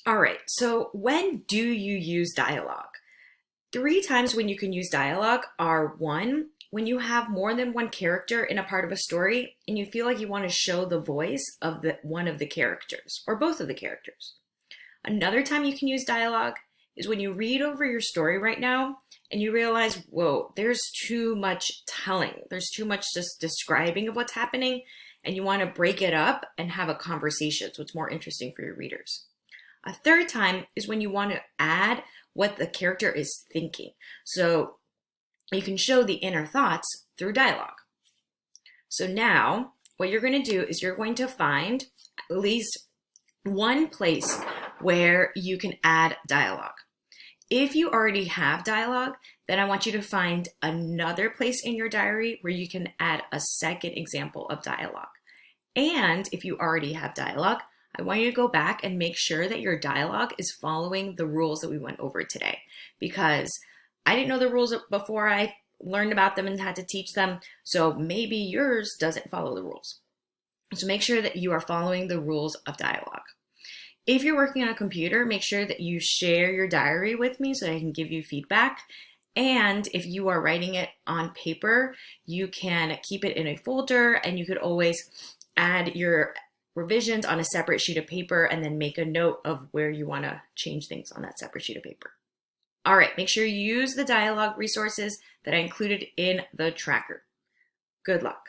All right, so when do you use dialogue? Three times when you can use dialogue are one, when you have more than one character in a part of a story and you feel like you want to show the voice of the one of the characters or both of the characters. Another time you can use dialogue is when you read over your story right now and you realize, whoa, there's too much telling. There's too much just describing of what's happening, and you want to break it up and have a conversation so it's more interesting for your readers. A third time is when you want to add what the character is thinking. So you can show the inner thoughts through dialogue. So now what you're going to do is you're going to find at least one place where you can add dialogue. If you already have dialogue, then I want you to find another place in your diary where you can add a second example of dialogue. And if you already have dialogue, I want you to go back and make sure that your dialogue is following the rules that we went over today, because I didn't know the rules before I learned about them and had to teach them. So maybe yours doesn't follow the rules. So make sure that you are following the rules of dialogue. If you're working on a computer, make sure that you share your diary with me so that I can give you feedback. And if you are writing it on paper, you can keep it in a folder, and you could always add your revisions on a separate sheet of paper and then make a note of where you want to change things on that separate sheet of paper. All right, make sure you use the dialogue resources that I included in the tracker. Good luck.